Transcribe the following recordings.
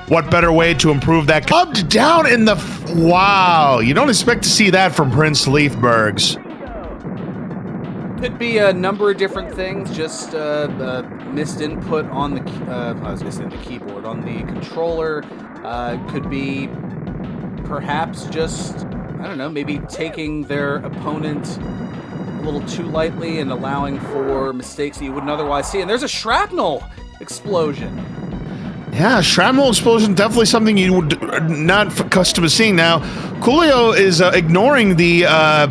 what better way to improve that? Clubbed down in the... Wow, you don't expect to see that from Prince Leafbergs. Could be a number of different things, just missed input on the, I was going to say the keyboard, on the controller. Could be perhaps just, I don't know, maybe taking their opponent a little too lightly and allowing for mistakes that you wouldn't otherwise see. And there's a shrapnel explosion. Yeah, shrapnel explosion, definitely something you would not accustomed to seeing now. Coolio is ignoring the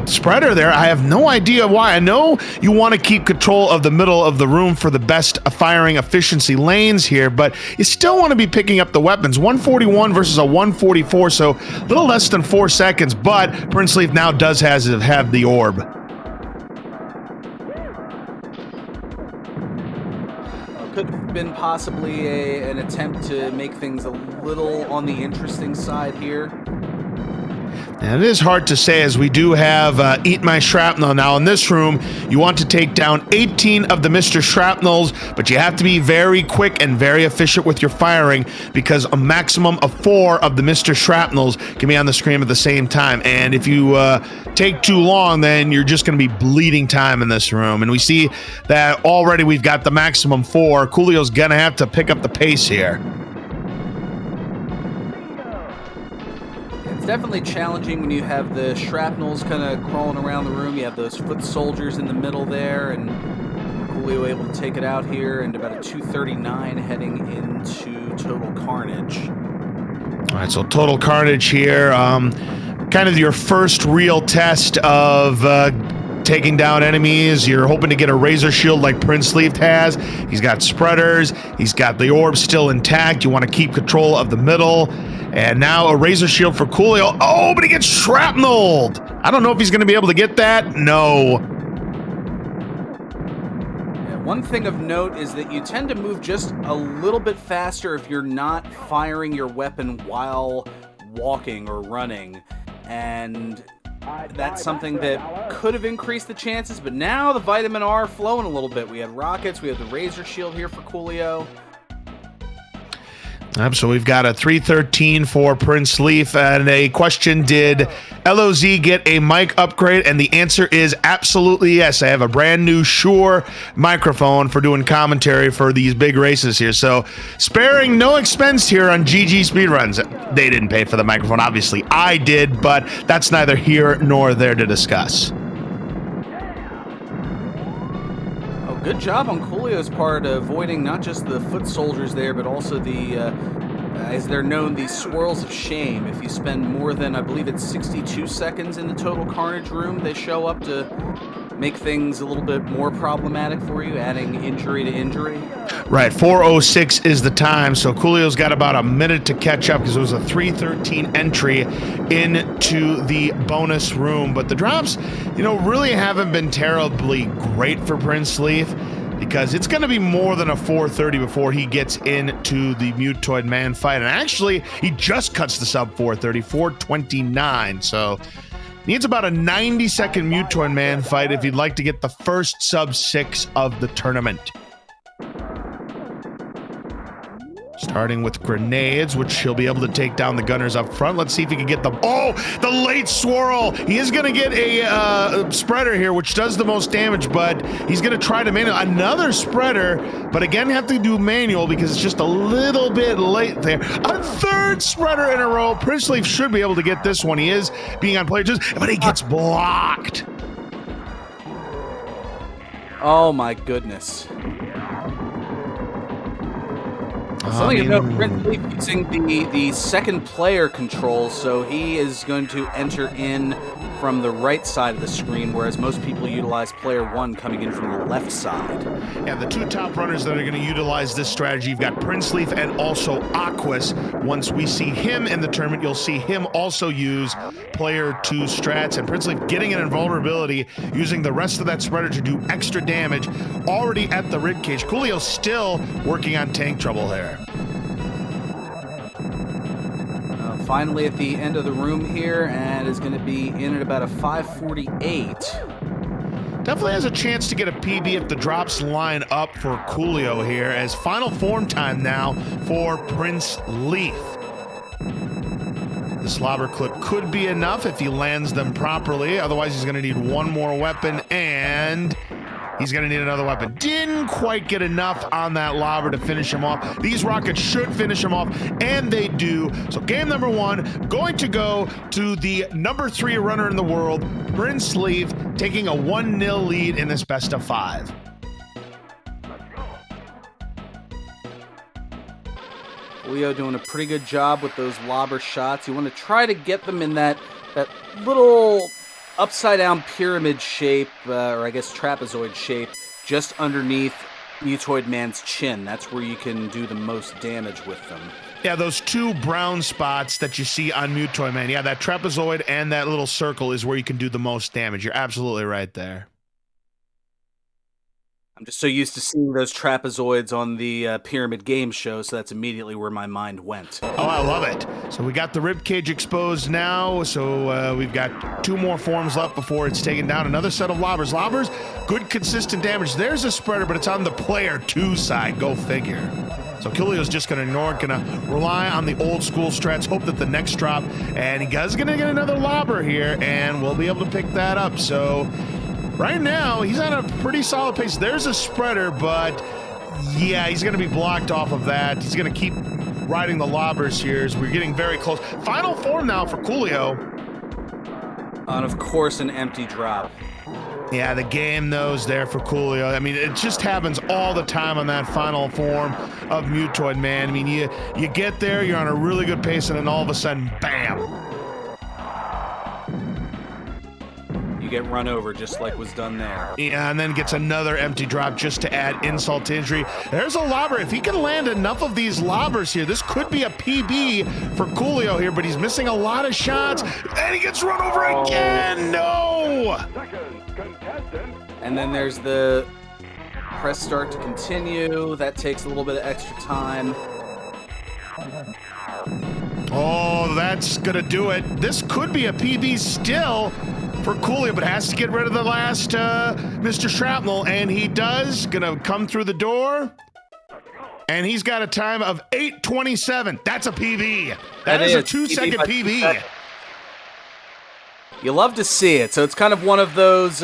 spreader there. I have no idea why. I know you want to keep control of the middle of the room for the best firing efficiency lanes here, but you still want to be picking up the weapons. 141 versus a 144, so a little less than 4 seconds, but Prince Leaf now does have the orb. Could have been possibly an attempt to make things a little on the interesting side here. And it is hard to say, as we do have Eat My Shrapnel. Now in this room, you want to take down 18 of the Mr. Shrapnels, but you have to be very quick and very efficient with your firing, because a maximum of 4 of the Mr. Shrapnels can be on the screen at the same time. And if you take too long, then you're just going to be bleeding time in this room. And we see that already we've got the maximum 4. Coolio's going to have to pick up the pace here. It's definitely challenging when you have the shrapnels kind of crawling around the room. You have those foot soldiers in the middle there, and Coolio able to take it out here, and about a 239 heading into Total Carnage. All right, so Total Carnage here. Kind of your first real test of taking down enemies. You're hoping to get a Razor Shield like Prince Leaf has. He's got spreaders. He's got the orb still intact. You want to keep control of the middle. And now a Razor Shield for Coolio. Oh, but he gets shrapneled. I don't know if he's going to be able to get that. No. Yeah, one thing of note is that you tend to move just a little bit faster if you're not firing your weapon while walking or running. And that's something that could have increased the chances, but now the Vitamin R flowing a little bit. We had rockets, we have the Razor Shield here for Coolio. So we've got a 313 for Prince Leaf, and a question: did LOZ get a mic upgrade? And the answer is absolutely yes. I have a brand new Shure microphone for doing commentary for these big races here, so sparing no expense here on GG Speedruns. They didn't pay for the microphone, obviously I did, but that's neither here nor there to discuss. Good job on Coolio's part, avoiding not just the foot soldiers there, but also the, as they're known, the swirls of shame. If you spend more than, I believe it's 62 seconds in the Total Carnage room, they show up to make things a little bit more problematic for you, adding injury to injury. Right, 4:06 is the time, so Coolio's got about a minute to catch up, because it was a 3:13 entry into the bonus room. But the drops, you know, really haven't been terribly great for Prince Leaf, because it's going to be more than a 4:30 before he gets into the Mutoid Man fight. And actually, he just cuts the sub 4:30, 4:29, so needs about a 90-second Mutoid Man fight if he'd like to get the first sub 6 of the tournament. Starting with grenades, which he'll be able to take down the gunners up front. Let's see if he can get the... Oh, the late swirl! He is going to get a spreader here, which does the most damage, but he's going to try to manual. Another spreader, but again, have to do manual because it's just a little bit late there. A third spreader in a row. Prince Leaf should be able to get this one. He is being on player, but he gets blocked. Oh my goodness. Something to note, Prince Leaf using the second player controls, so he is going to enter in from the right side of the screen, whereas most people utilize player 1 coming in from the left side. Yeah, the two top runners that are going to utilize this strategy, you've got Prince Leaf and also Aquas. Once we see him in the tournament, you'll see him also use player 2 strats, and Prince Leaf getting an invulnerability, using the rest of that spreader to do extra damage already at the ribcage. Coolio still working on tank trouble there. Finally at the end of the room here, and is going to be in at about a 5:48. definitely has a chance to get a PB if the drops line up for Coolio here, as final form time now for Prince Leaf. The slobber clip could be enough if he lands them properly. Otherwise, he's going to need one more weapon, and he's going to need another weapon. Didn't quite get enough on that lobber to finish him off. These rockets should finish him off, and they do. So game number 1 going to go to the number 3 runner in the world, Prince Leaf, taking a 1-0 lead in this best of 5. Leo doing a pretty good job with those lobber shots. You want to try to get them in that little upside-down pyramid shape, or I guess trapezoid shape, just underneath Mutoid Man's chin. That's where you can do the most damage with them. Yeah, those 2 brown spots that you see on Mutoid Man. Yeah, that trapezoid and that little circle is where you can do the most damage. You're absolutely right there. I'm just so used to seeing those trapezoids on the Pyramid Game show, so that's immediately where my mind went. Oh, I love it. So we got the ribcage exposed now, so we've got 2 more forms left before it's taken down. Another set of lobbers. Lobbers, good consistent damage. There's a spreader, but it's on the player 2 side. Go figure. So Kewlio's just going to ignore it, going to rely on the old school strats, hope that the next drop, and he is going to get another lobber here, and we'll be able to pick that up. So right now, he's on a pretty solid pace. There's a spreader, but yeah, he's going to be blocked off of that. He's going to keep riding the lobbers here as we're getting very close. Final form now for Coolio. And of course, an empty drop. Yeah, the game knows there for Coolio. I mean, it just happens all the time on that final form of Mutoid Man. I mean, you get there, you're on a really good pace, and then all of a sudden, bam! Get run over just like was done there. Yeah, and then gets another empty drop just to add insult to injury. There's a lobber. If he can land enough of these lobbers here, this could be a PB for Coolio here, but he's missing a lot of shots, and he gets run over again. No! And then there's the press start to continue. That takes a little bit of extra time. Oh, that's gonna do it. This could be a PB still for Coolio, but has to get rid of the last Mr. Shrapnel, and he does. Gonna come through the door, and he's got a time of 8:27. That's a PB. That is a 2-second PB. You love to see it. So it's kind of one of those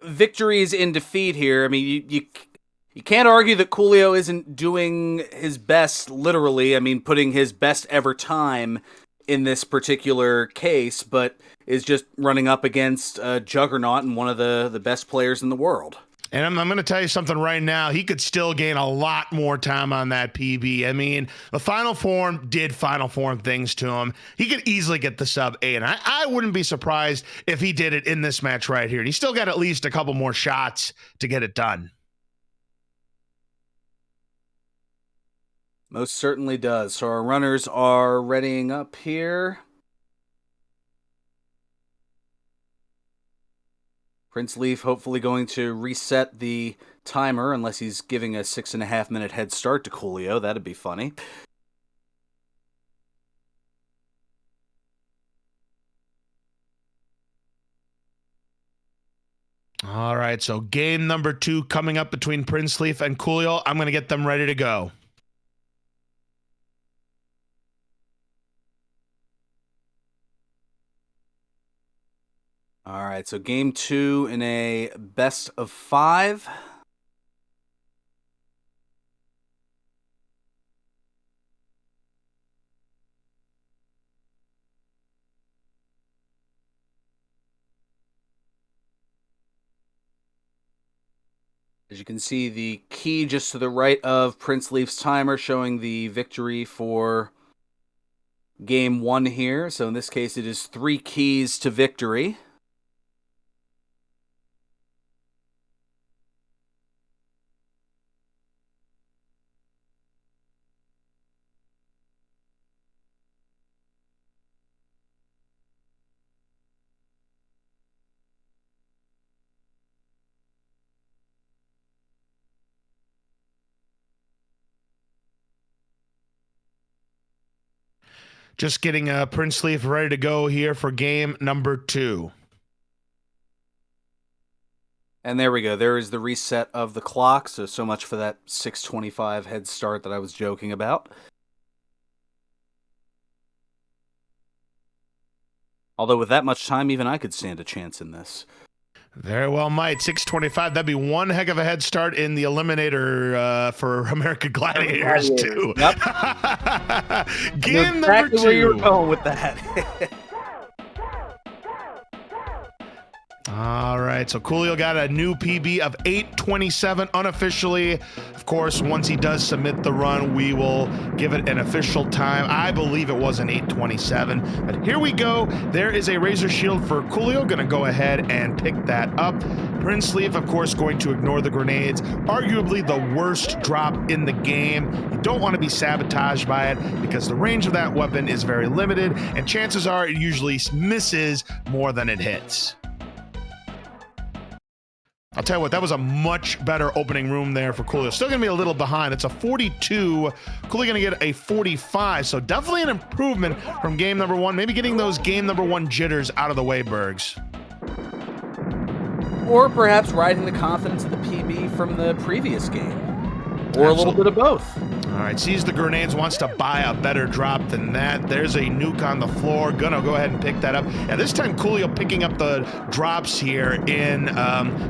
victories in defeat here. I mean, you can't argue that Coolio isn't doing his best, literally. I mean, putting his best ever time in this particular case, but is just running up against a juggernaut and one of the best players in the world. And I'm going to tell you something right now. He could still gain a lot more time on that PB. I mean, the final form did final form things to him. He could easily get the sub 8, and I wouldn't be surprised if he did it in this match right here. And he's still got at least a couple more shots to get it done. Most certainly does. So our runners are readying up here. Prince Leaf hopefully going to reset the timer, unless he's giving a 6.5-minute head start to Coolio. That'd be funny. All right, so game number 2 coming up between Prince Leaf and Coolio. I'm going to get them ready to go. All right, so game 2 in a best of 5. As you can see, the key just to the right of Prince Leaf's timer showing the victory for game 1 here. So in this case, it is 3 keys to victory. Just getting Prince Leaf ready to go here for game number 2. And there we go. There is the reset of the clock. So much for that 6:25 head start that I was joking about. Although with that much time, even I could stand a chance in this. Very well might. 6:25. That'd be one heck of a head start in the Eliminator for American Gladiators, too. Yep. Game number exactly 2. Where you were going with that. All right, so Coolio got a new PB of 8:27 unofficially. Of course, once he does submit the run, we will give it an official time. I believe it was an 8:27, but here we go. There is a Razor Shield for Coolio. Going to go ahead and pick that up. Prince Leaf, of course, going to ignore the grenades. Arguably the worst drop in the game. You don't want to be sabotaged by it because the range of that weapon is very limited, and chances are it usually misses more than it hits. I'll tell you what, that was a much better opening room there for Coolio. Still going to be a little behind. It's a 42. Coolio going to get a 45, so definitely an improvement from game number 1. Maybe getting those game number 1 jitters out of the way, Bergs. Or perhaps riding the confidence of the PB from the previous game. Or a little bit of both. All right, sees the grenades, wants to buy a better drop than that. There's a nuke on the floor. Gonna go ahead and pick that up. Yeah, this time Coolio picking up the drops here in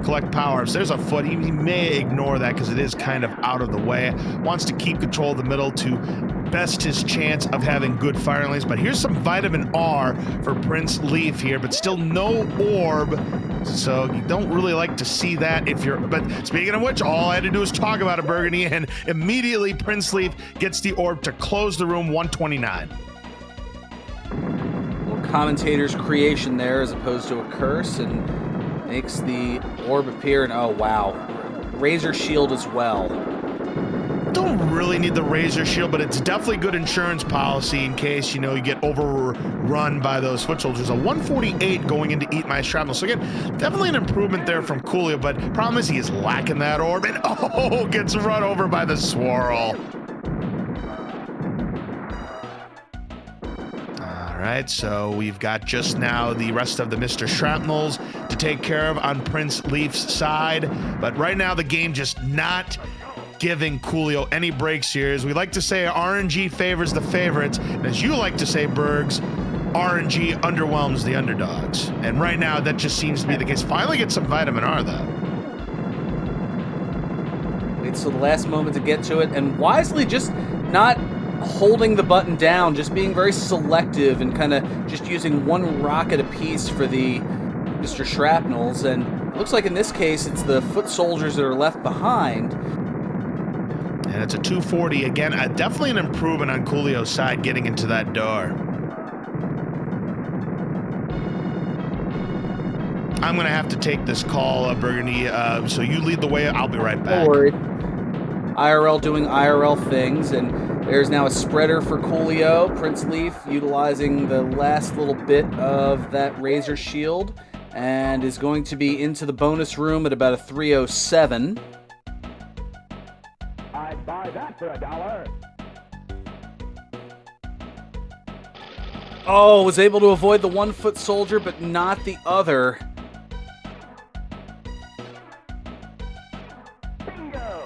collect power. If there's a foot, he may ignore that because it is kind of out of the way. Wants to keep control of the middle to best his chance of having good firing lanes. But here's some vitamin R for Prince Leaf here, but still no orb. So you don't really like to see that if you're, but speaking of which, all I had to do is talk about it, Burgundy, and immediately Prince Leaf gets the orb to close the room 129. Little commentator's creation there as opposed to a curse, and makes the orb appear, and oh wow. Razor Shield as well. Don't really need the Razor Shield, but it's definitely good insurance policy in case, you know, you get overrun by those foot soldiers. A 148 going into Eat My Shrapnel. So again, definitely an improvement there from Coolio, but problem is he is lacking that orb, and gets run over by the swirl. All right, so we've got just now the rest of the Mr. Shrapnels to take care of on Prince Leaf's side, but right now the game just not giving Coolio any breaks here. As we like to say, RNG favors the favorites, and as you like to say, Bergs, RNG underwhelms the underdogs. And right now, that just seems to be the case. Finally get some vitamin R, though. Waits till the last moment to get to it, and wisely just not holding the button down, just being very selective and kind of just using one rocket apiece for the Mr. Shrapnels. And it looks like in this case, it's the foot soldiers that are left behind. And it's a 240. Again, definitely an improvement on Coolio's side getting into that door. I'm going to have to take this call, Burgundy. So you lead the way. I'll be right back. Don't worry. IRL doing IRL things, and there's now a spreader for Coolio. Prince Leaf utilizing the last little bit of that Razor Shield, and is going to be into the bonus room at about a 307. I'd buy that for $1. Oh, was able to avoid the 1 foot soldier, but not the other. Bingo!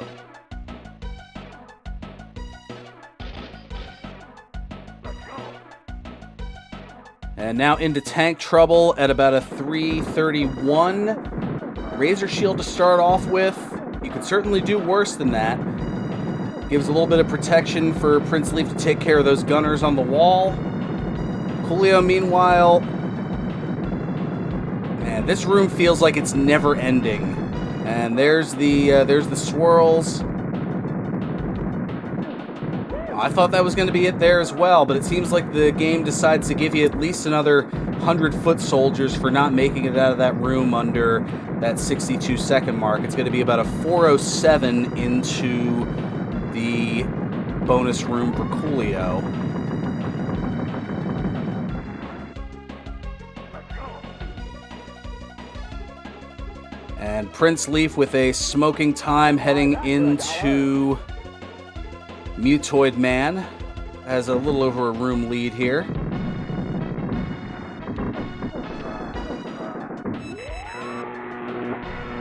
And now into tank trouble at about a 331. Razor Shield to start off with. You could certainly do worse than that. Gives a little bit of protection for Prince Leaf to take care of those gunners on the wall. Coolio, meanwhile, man, this room feels like it's never ending. And there's the swirls. I thought that was going to be it there as well, but it seems like the game decides to give you at least another 100 foot soldiers for not making it out of that room under that 62-second mark. It's going to be about a 407 into the bonus room for Coolio. And Prince Leaf with a smoking time heading into Mutoid Man. Has a little over a room lead here.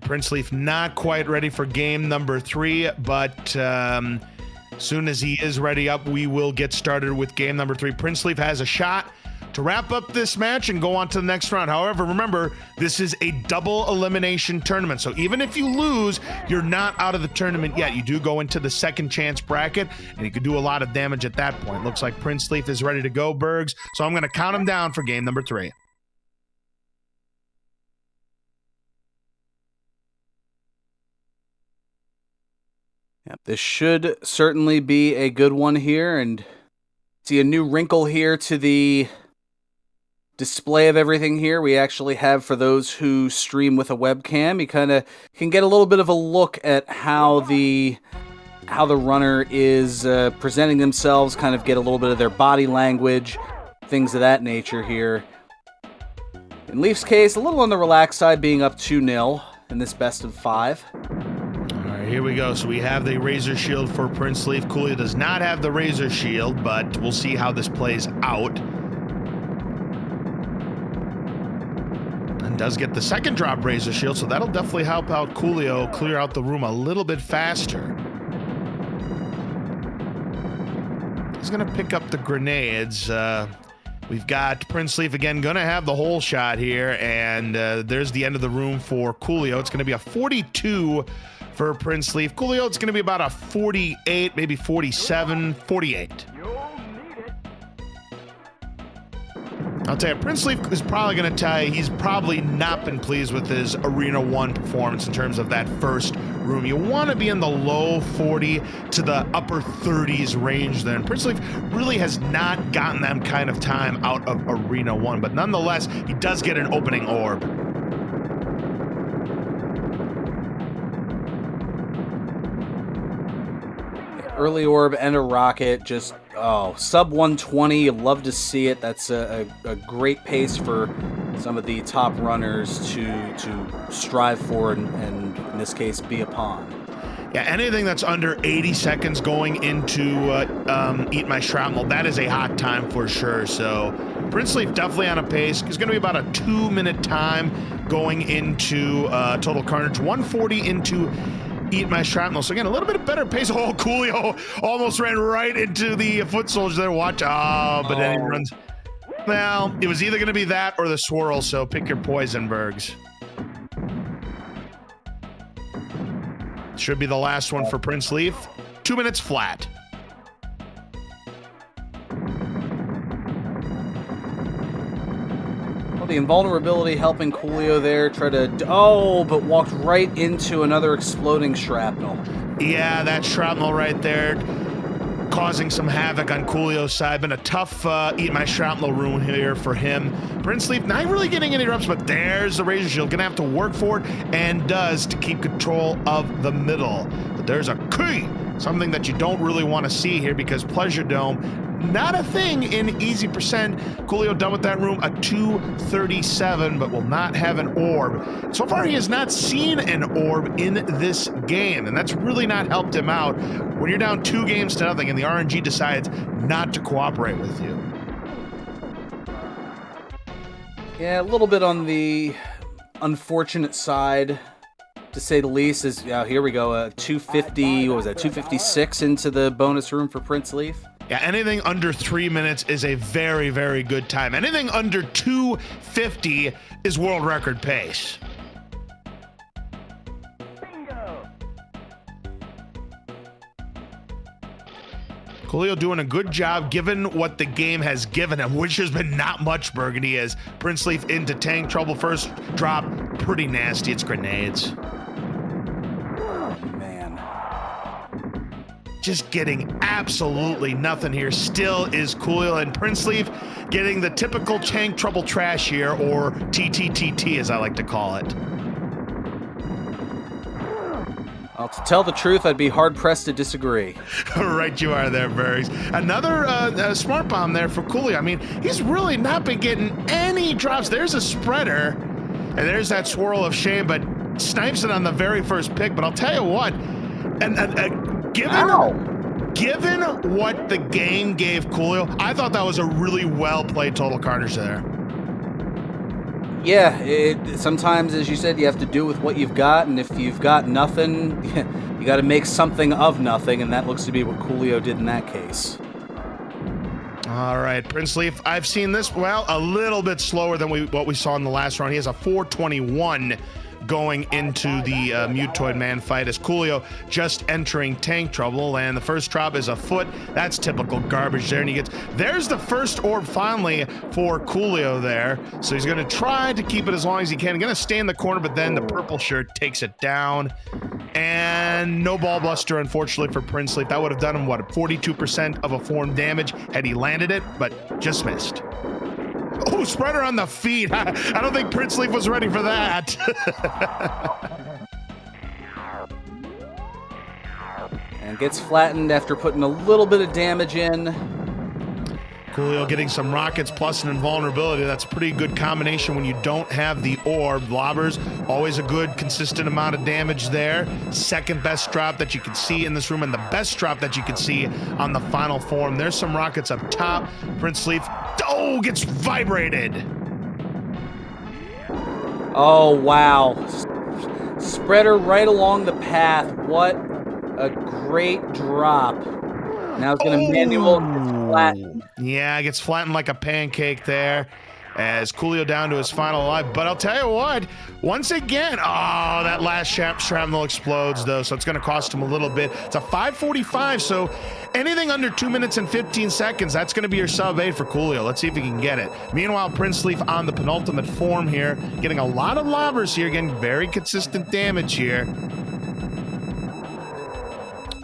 Prince Leaf not quite ready for game number 3, but soon as he is ready up, we will get started with game number 3. Prince Leaf has a shot to wrap up this match and go on to the next round. However, remember, this is a double elimination tournament. So even if you lose, you're not out of the tournament yet. You do go into the second chance bracket, and you can do a lot of damage at that point. Looks like Prince Leaf is ready to go, Bergs. So I'm going to count him down for game number 3. Yep, this should certainly be a good one here, and see a new wrinkle here to the display of everything here. We actually have, for those who stream with a webcam, you kind of can get a little bit of a look at how the runner is presenting themselves, kind of get a little bit of their body language, things of that nature here. In Leaf's case, a little on the relaxed side, being up 2-0 in this best of 5. Here we go. So we have the Razor Shield for Prince Leaf. Coolio does not have the Razor Shield, but we'll see how this plays out. And does get the second drop Razor Shield, so that'll definitely help out Coolio clear out the room a little bit faster. He's going to pick up the grenades. We've got Prince Leaf again, going to have the whole shot here, and there's the end of the room for Coolio. It's going to be a 42 for Prince Leaf. Coolio, it's going to be about a 48, maybe 47, 48. I'll tell you, Prince Leaf is probably going to tell you he's probably not been pleased with his Arena 1 performance in terms of that first room. You want to be in the low 40 to the upper 30s range there. And Prince Leaf really has not gotten that kind of time out of Arena 1, but nonetheless, he does get an opening orb. Early orb and a rocket, just sub 120. You love to see it. That's a great pace for some of the top runners to strive for and in this case be upon. Yeah, anything that's under 80 seconds going into Eat My Shrapnel, that is a hot time for sure. So Prince Leaf definitely on a pace. It's going to be about a 2-minute time going into Total Carnage. 140 into Eat My Shrapnel. So again, a little bit of better pace. Oh, Coolio almost ran right into the foot soldier there. Watch. But then he runs. Well, it was either going to be that or the swirl, so pick your poison, Bergs. Should be the last one for Prince Leaf. 2 minutes flat. Well, the invulnerability helping Coolio there try to... but walked right into another exploding shrapnel. Yeah, that shrapnel right there causing some havoc on Coolio's side. Been a tough Eat My Shrapnel room here for him. Prince Leaf not really getting any reps, but there's the Razor Shield. Gonna have to work for it, and does, to keep control of the middle. But there's a key, something that you don't really want to see here, because Pleasure Dome, not a thing in easy percent. Coolio done with that room, a 237, but will not have an orb. So far, he has not seen an orb in this game, and that's really not helped him out when you're down 2-0 and the RNG decides not to cooperate with you. Yeah, a little bit on the unfortunate side, to say the least. Is here we go, 250, what was that, 256 into the bonus room for Prince Leaf. Yeah, anything under 3 minutes is a very, very good time. Anything under 250 is world record pace. Coolio doing a good job given what the game has given him, which has been not much, Burgundy, as Prince Leaf into tank trouble. First drop, pretty nasty. It's grenades. Man. Just getting absolutely nothing here. Still is Coolio, and Prince Leaf getting the typical tank trouble trash here, or TTTT as I like to call it. Well, to tell the truth, I'd be hard-pressed to disagree. Right you are there, Berries. Another smart bomb there for Coolio. I mean, he's really not been getting any drops. There's a spreader, and there's that swirl of shame, but snipes it on the very first pick. But I'll tell you what, given what the game gave Coolio, I thought that was a really well-played Total Carnage there. Yeah, sometimes, as you said, you have to do with what you've got, and if you've got nothing, you got to make something of nothing, and that looks to be what Coolio did in that case. All right, Prince Leaf, I've seen this, well, a little bit slower than what we saw in the last round. He has a 421 going into the Mutoid Man fight as Coolio just entering tank trouble, and the first drop is a foot. That's typical garbage there, and there's the first orb finally for Coolio there, so he's going to try to keep it as long as he can. Going to stay in the corner, but then the purple shirt takes it down. And no ball buster, unfortunately, for Prince Leaf. That would have done him, what, 42% of a form damage had he landed it, but just missed. Oh, spreader on the feet. I don't think Prince Leaf was ready for that. And gets flattened after putting a little bit of damage in. Coolio getting some rockets plus an invulnerability. That's a pretty good combination when you don't have the orb. Lobbers, always a good, consistent amount of damage there. Second best drop that you can see in this room, and the best drop that you can see on the final form. There's some rockets up top. Prince Leaf, oh, gets vibrated. Oh, wow. Spreader right along the path. What a great drop. Now it's going to manual flatten. Yeah, gets flattened like a pancake there as Coolio down to his final life. But I'll tell you what, once again, oh, that last shrapnel explodes, though, so it's going to cost him a little bit. It's a 545, so anything under 2 minutes and 15 seconds, that's going to be your sub 8 for Coolio. Let's see if he can get it. Meanwhile, Prince Leaf on the penultimate form here, getting a lot of lobbers here, getting very consistent damage here.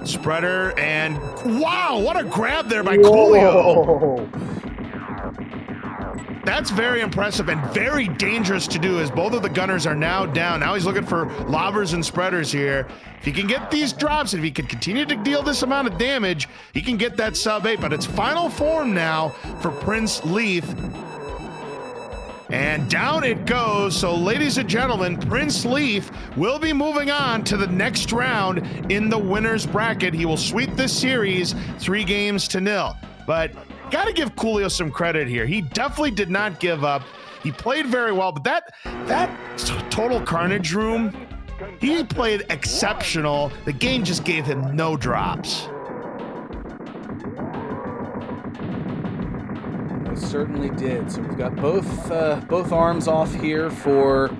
Spreader, and wow, what a grab there by Coolio. That's very impressive and very dangerous to do as both of the gunners are now down. Now he's looking for lobbers and spreaders here. If he can get these drops, if he can continue to deal this amount of damage, he can get that sub 8, but it's final form now for Prince Leaf. And down it goes. So, ladies and gentlemen, Prince Leaf will be moving on to the next round in the winner's bracket. He will sweep this series 3-0. But got to give Coolio some credit here. He definitely did not give up. He played very well, but that Total Carnage room, he played exceptional. The game just gave him no drops. Certainly did. So we've got both arms off here for.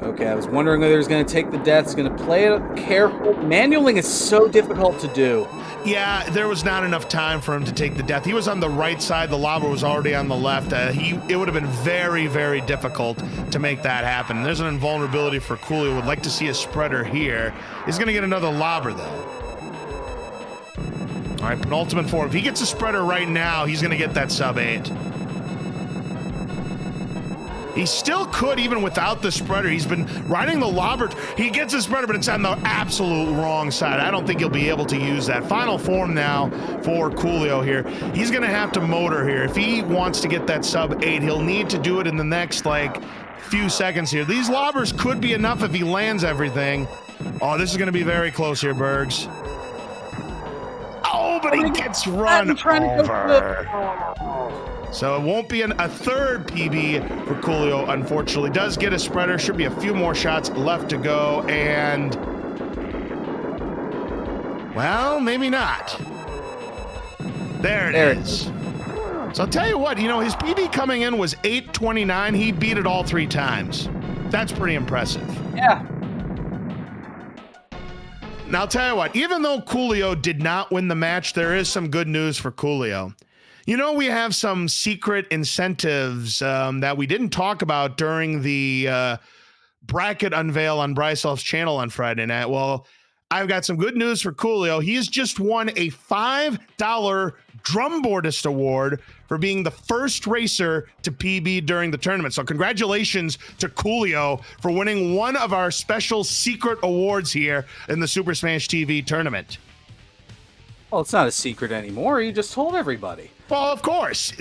Okay, I was wondering whether he was going to take the death. He's going to play it careful. Manualing is so difficult to do. Yeah, there was not enough time for him to take the death. He was on the right side. The lobber was already on the left. It would have been very, very difficult to make that happen. There's an invulnerability for Coolio. Would like to see a spreader here. He's going to get another lobber, though. All right, penultimate form. If he gets a spreader right now, he's going to get that sub 8. He still could even without the spreader. He's been riding the lobber. He gets a spreader, but it's on the absolute wrong side. I don't think he'll be able to use that. Final form now for Coolio here. He's going to have to motor here. If he wants to get that sub 8, he'll need to do it in the next, few seconds here. These lobbers could be enough if he lands everything. Oh, this is going to be very close here, Bergs. Oh, but he gets run over. So it won't be a third PB for Coolio, unfortunately. Does get a spreader. Should be a few more shots left to go. And, well, maybe not. There it is. So I'll tell you what, his PB coming in was 829. He beat it all 3 times. That's pretty impressive. Yeah. Now, I'll tell you what, even though Coolio did not win the match, there is some good news for Coolio. We have some secret incentives that we didn't talk about during the bracket unveil on Brycel's channel on Friday night. Well, I've got some good news for Coolio. He's just won a $5 Drumboardist Award for being the first racer to PB during the tournament. So congratulations to Coolio for winning one of our special secret awards here in the Super Smash TV tournament. Well, it's not a secret anymore. You just told everybody. Well, of course.